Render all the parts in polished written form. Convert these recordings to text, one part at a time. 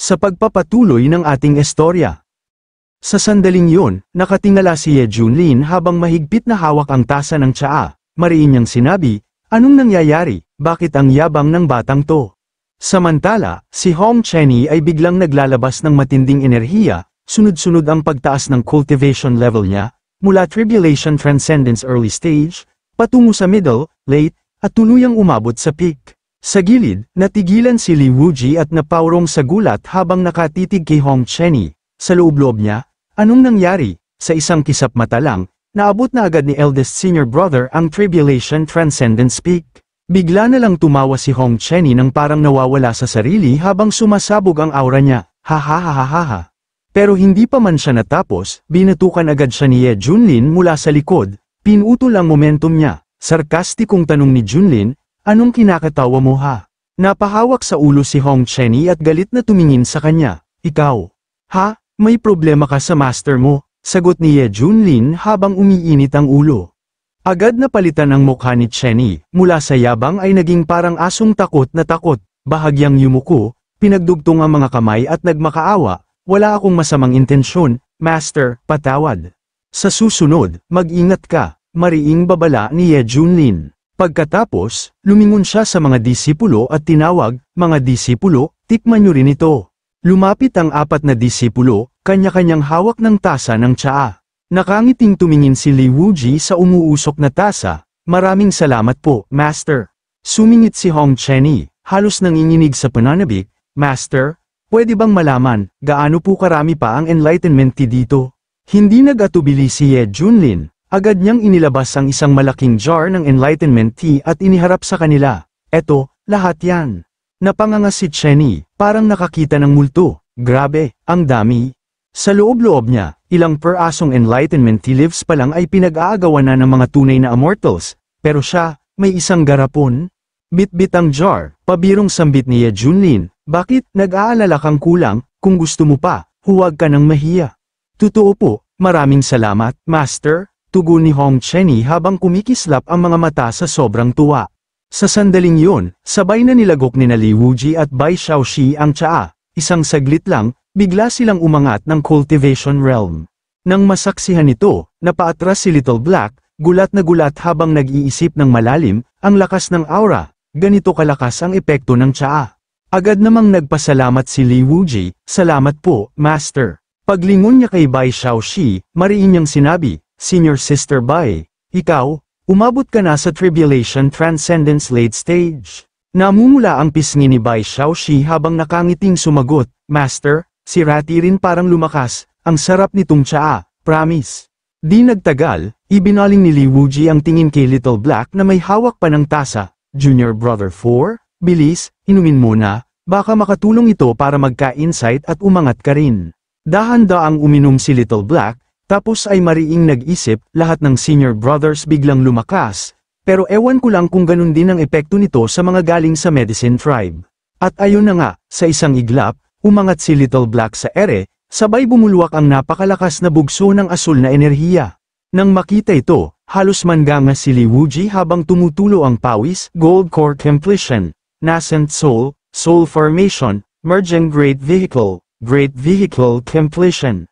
sa pagpapatuloy ng ating istorya. Sa sandaling yun, nakatingala si Ye Junlin habang mahigpit na hawak ang tasa ng tsaa. Mariin niyang sinabi, "Anong nangyayari? Bakit ang yabang ng batang to?" Samantala, si Hong Chenny ay biglang naglalabas ng matinding enerhiya, sunod-sunod ang pagtaas ng cultivation level niya, mula Tribulation Transcendence Early Stage, patungo sa Middle, Late, at tuluyang umabot sa Peak. Sa gilid, natigilan si Li Wuji at napaurong sa gulat habang nakatitig kay Hong Chenny. Sa loob-loob niya, anong nangyari? Sa isang kisap mata lang, naabot na agad ni eldest senior brother ang Tribulation Transcendence Peak. Bigla na lang tumawa si Hong Chenny nang parang nawawala sa sarili habang sumasabog ang aura niya. Ha ha ha ha ha ha. Pero hindi pa man siya natapos, binatukan agad siya ni Ye Junlin mula sa likod. Pinutol ang momentum niya. Sarkastikong tanong ni Junlin, "Anong kinakatawa mo ha?" Napahawak sa ulo si Hong Chenny at galit na tumingin sa kanya. "Ikaw? Ha? May problema ka sa master mo?" Sagot ni Ye Junlin habang umiinit ang ulo. Agad na palitan ang mukha ni Chenny, mula sa yabang ay naging parang asong takot na takot, bahagyang yumuko, pinagdugtong ang mga kamay at nagmakaawa, "Wala akong masamang intensyon, master, patawad. Sa susunod, mag-ingat ka," mariing babala ni Ye Junlin. Pagkatapos, lumingon siya sa mga disipulo at tinawag, "Mga disipulo, tikman niyo rin ito." Lumapit ang 4 na disipulo, kanya-kanyang hawak ng tasa ng tsaa. Nakangiting tumingin si Li Wuji sa umuusok na tasa, "Maraming salamat po, master." Sumingit si Hong Chenny, halos nanginginig sa pananabik, "Master, pwede bang malaman, gaano po karami pa ang enlightenment tea dito?" Hindi nag-atubili si Ye Junlin, agad niyang inilabas ang isang malaking jar ng enlightenment tea at iniharap sa kanila. "Eto, lahat yan." Napanganga si Chenny, parang nakakita ng multo. Grabe, ang dami. Sa loob-loob niya, ilang perasong enlightenment tea leaves pa lang ay pinag-aagawan na ng mga tunay na immortals, pero siya, may isang garapon. Bit-bit ang jar, pabirong sambit ni Ye Junlin, "Bakit, nag-aalala kang kulang? Kung gusto mo pa, huwag ka nang mahiya." "Totoo po, maraming salamat, master," tugon ni Hong Chenny habang kumikislap ang mga mata sa sobrang tuwa. Sa sandaling yun, sabay na nilagok ni Li Wuji at Bai Xiaoxi ang tsaa. Isang saglit lang, bigla silang umangat ng cultivation realm. Nang masaksihan ito, napaatras si Little Black, gulat na gulat habang nag-iisip ng malalim, ang lakas ng aura, ganito kalakas ang epekto ng tsaa. Agad namang nagpasalamat si Li Wuji, "Salamat po, master." Paglingon niya kay Bai Xiaoxi, mariin niyang sinabi, "Senior Sister Bai, ikaw, umabot ka na sa Tribulation Transcendence Late Stage." Namumula ang pisngi ni Bai Xiaoxi habang nakangiting sumagot, "Master, si Ratty rin parang lumakas, ang sarap nitong tsaa, promise." Di nagtagal, ibinaling ni Li Wuji ang tingin kay Little Black na may hawak pa ng tasa. "Junior Brother 4, bilis, inumin mo na, baka makatulong ito para magka-insight at umangat ka rin." Dahan-daang uminom si Little Black, tapos ay mariing nag-isip, lahat ng senior brothers biglang lumakas, pero ewan ko lang kung ganun din ang epekto nito sa mga galing sa Medicine Tribe. At ayun na nga, sa isang iglap, umangat si Little Black sa ere, sabay bumulwak ang napakalakas na bugso ng asul na enerhiya. Nang makita ito, halos manganga si Li Wuji habang tumutulo ang pawis, Gold Core Completion, Nascent Soul, Soul Formation, Merging Great Vehicle Completion.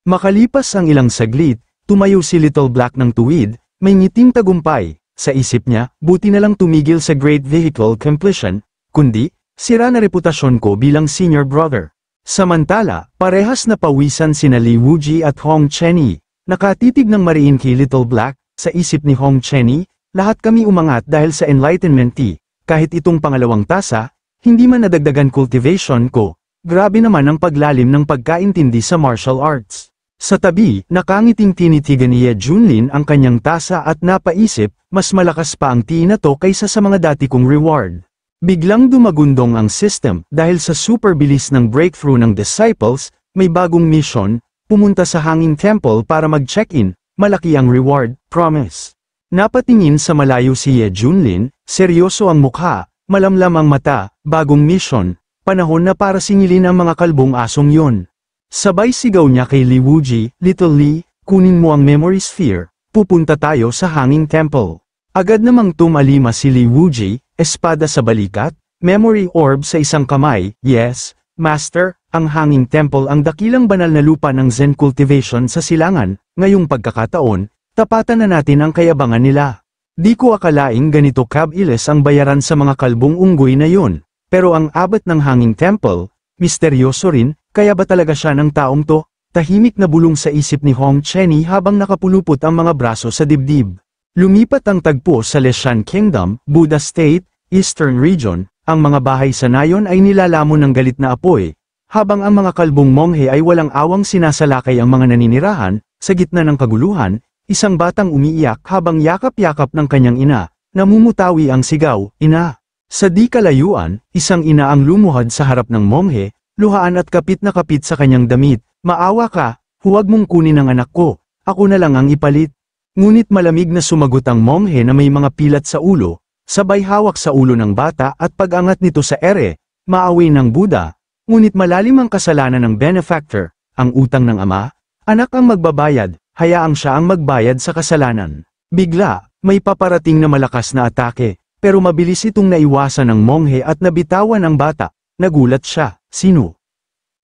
Makalipas ang ilang saglit, tumayo si Little Black ng tuwid, may ngiting tagumpay. Sa isip niya, buti na lang tumigil sa Great Vehicle Completion, kundi, sira na reputasyon ko bilang senior brother. Samantala, parehas na pawisan sina Li Wuji at Hong Chenny. Nakatitig ng mariin kay Little Black, sa isip ni Hong Chenny, lahat kami umangat dahil sa enlightenment tea. Kahit itong pangalawang tasa, hindi man nadagdagan cultivation ko. Grabe naman ang paglalim ng pagkaintindi sa martial arts. Sa tabi, nakangiting tinitigan ni Ye Junlin ang kanyang tasa at napaisip, mas malakas pa ang tea na to kaysa sa mga dati kong reward. Biglang dumagundong ang system, dahil sa super bilis ng breakthrough ng disciples, may bagong mission, pumunta sa Hanging Temple para mag-check-in, malaki ang reward, promise. Napatingin sa malayo si Ye Junlin, seryoso ang mukha, malamlam ang mata, bagong mission, panahon na para singilin ang mga kalbong asong yon. Sabay sigaw niya kay Li Wuji, "Little Li, kunin mo ang memory sphere, pupunta tayo sa Hanging Temple." Agad namang tumalima si Li Wuji, espada sa balikat, memory orb sa isang kamay, yes, Master, ang Hanging Temple ang dakilang banal na lupa ng Zen cultivation sa silangan, ngayong pagkakataon, tapatan na natin ang kayabangan nila. Di ko akalaing ganito kabilis ang bayaran sa mga kalbong unggoy na yun, pero ang abot ng Hanging Temple, misteryoso rin, kaya ba talaga siya ng taong to? Tahimik na bulong sa isip ni Hong Chenny habang nakapulupot ang mga braso sa dibdib. Lumipat ang tagpo sa Leshan Kingdom, Buddha State, Eastern Region, ang mga bahay sa nayon ay nilalamon ng galit na apoy, habang ang mga kalbong monghe ay walang awang sinasalakay ang mga naninirahan, sa gitna ng kaguluhan, isang batang umiiyak habang yakap-yakap ng kanyang ina, namumutawi ang sigaw, "Ina!" Sa di kalayuan, isang ina ang lumuhad sa harap ng monghe, luhaan at kapit na kapit sa kanyang damit, "Maawa ka, huwag mong kunin ang anak ko, ako na lang ang ipalit." Ngunit malamig na sumagot ang monghe na may mga pilat sa ulo, sabay hawak sa ulo ng bata at pag-angat nito sa ere, "Maawi ng Buddha." Ngunit malalim ang kasalanan ng benefactor, ang utang ng ama, anak ang magbabayad, hayaang siya ang magbayad sa kasalanan. Bigla, may paparating na malakas na atake, pero mabilis itong naiwasan ng monghe at nabitawan ang bata. Nagulat siya, "Sino?"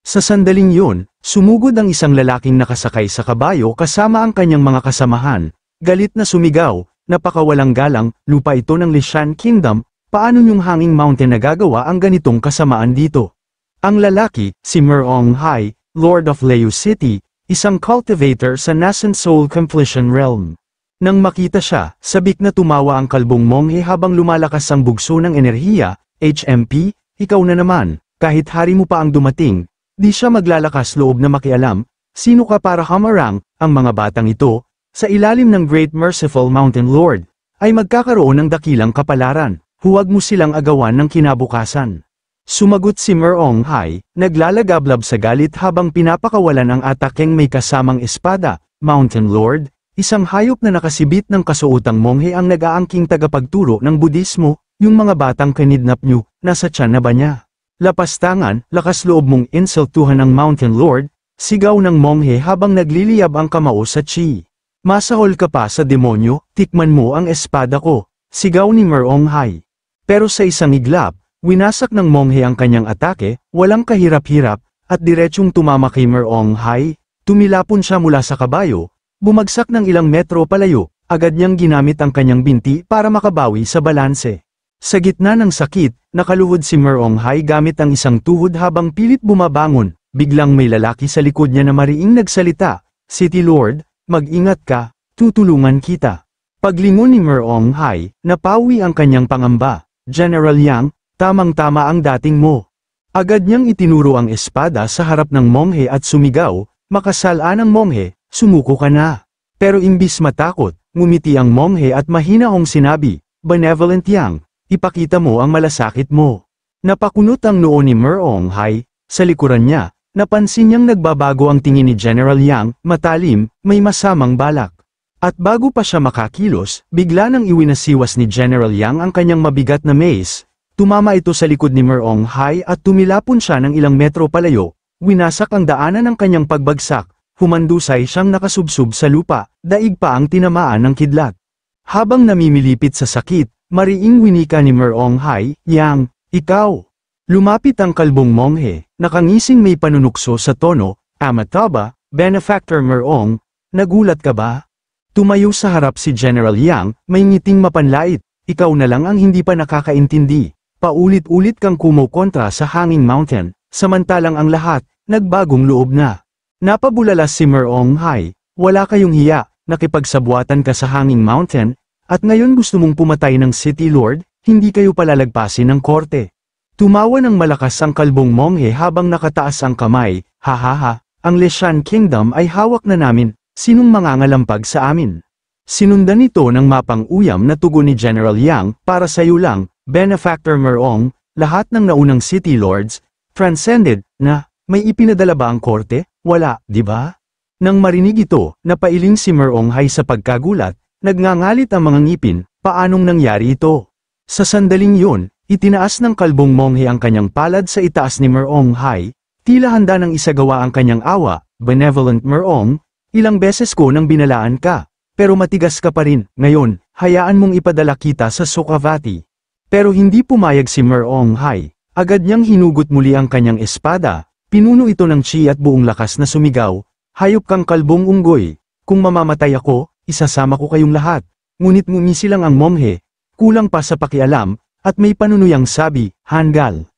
Sa sandaling yun, sumugod ang isang lalaking nakasakay sa kabayo kasama ang kanyang mga kasamahan. Galit na sumigaw, "Napakawalang galang, lupa ito ng Leshan Kingdom, paano niyong Hanging Mountain nagagawa ang ganitong kasamaan dito?" Ang lalaki, si Merong Hai, Lord of Leu City, isang cultivator sa Nascent Soul Completion Realm. Nang makita siya, sabik na tumawa ang kalbong monghe habang lumalakas ang bugso ng enerhiya, "HMP, ikaw na naman, kahit hari mo pa ang dumating." Di siya maglalakas loob na makialam, "Sino ka para hamarang?" Ang mga batang ito, sa ilalim ng Great Merciful Mountain Lord, ay magkakaroon ng dakilang kapalaran, huwag mo silang agawan ng kinabukasan. Sumagot si Merong Hai, naglalagablab sa galit habang pinapakawalan ang atakeng may kasamang espada, "Mountain Lord, isang hayop na nakasibit ng kasuotang monghe ang nag-aangking tagapagturo ng Budismo, yung mga batang kinidnap nyo, nasa tiyan na ba niya?" "Lapastangan, lakas loob mong insultuhan ng Mountain Lord," sigaw ng monghe habang nagliliyab ang kamao sa chi. "Masahol ka pa sa demonyo, tikman mo ang espada ko," sigaw ni Merong Hai. Pero sa isang iglap, winasak ng monghe ang kanyang atake, walang kahirap-hirap, at diretsyong tumama kay Merong Hai. Tumilapon siya mula sa kabayo, bumagsak ng ilang metro palayo, agad niyang ginamit ang kanyang binti para makabawi sa balanse. Sa gitna ng sakit, nakaluhod si Merong Hai gamit ang isang tuhod habang pilit bumabangon, biglang may lalaki sa likod niya na mariing nagsalita, "City Lord, mag-ingat ka, tutulungan kita." Paglingon ni Merong Hai, napawi ang kanyang pangamba, "General Yang, tamang-tama ang dating mo." Agad niyang itinuro ang espada sa harap ng monghe at sumigaw, "Makasalaan ang monghe, sumuko ka na." Pero imbis matakot, ngumiti ang monghe at mahinahong sinabi, "Benevolent Yang, ipakita mo ang malasakit mo." Napakunot ang noo ni Merong Hai, sa likuran niya, napansin niyang nagbabago ang tingin ni General Yang, matalim, may masamang balak. At bago pa siya makakilos, bigla nang iwinasiwas ni General Yang ang kanyang mabigat na mace. Tumama ito sa likod ni Merong Hai at tumilapon siya ng ilang metro palayo, winasak ang daanan ng kanyang pagbagsak, humandusay siyang nakasubsob sa lupa, daig pa ang tinamaan ng kidlat. Habang namimilipit sa sakit, mariing winika ni Merong Hai, "Yang, ikaw." Lumapit ang kalbong monghe, nakangising may panunukso sa tono, "Amataba, Benefactor Merong, nagulat ka ba?" Tumayo sa harap si General Yang, may ngiting mapanlait, "Ikaw na lang ang hindi pa nakakaintindi. Paulit-ulit kang kumokontra sa Hanging Mountain, samantalang ang lahat, nagbagong loob na." Napabulalas si Merong Hai, "Wala kayong hiya, nakipagsabwatan ka sa Hanging Mountain, at ngayon gusto mong pumatay ng City Lord, hindi kayo palalagpasin ng korte." Tumawa ng malakas ang kalbong monghe habang nakataas ang kamay, "Hahaha, ang Leshan Kingdom ay hawak na namin, sinong mangangalampag sa amin?" Sinundan ito ng mapang-uyam na tugon ni General Yang, "Para sayo lang, Benefactor Merong, lahat ng naunang City Lords, transcended, na, may ipinadala ba ang korte? Wala, di ba?" Nang marinig ito, napailing si Merong Hai sa pagkagulat, nagngangalit ang mga ngipin, paanong nangyari ito? Sa sandaling yun, itinaas ng kalbong monghe ang kanyang palad sa itaas ni Merong Hai, tila handa ng isagawa ang kanyang awa, "Benevolent Merong, ilang beses ko nang binalaan ka, pero matigas ka pa rin, ngayon, hayaan mong ipadala kita sa Sukhavati." Pero hindi pumayag si Merong Hai, Agad niyang hinugot muli ang kanyang espada, pinuno ito ng chi at buong lakas na sumigaw, "Hayop kang kalbong unggoy, kung mamamatay ako, isasama ko kayong lahat." Ngunit ngumisi lang ang monghe, kulang pa sa pakialam, at may panunuyang sabi, "Hanggal."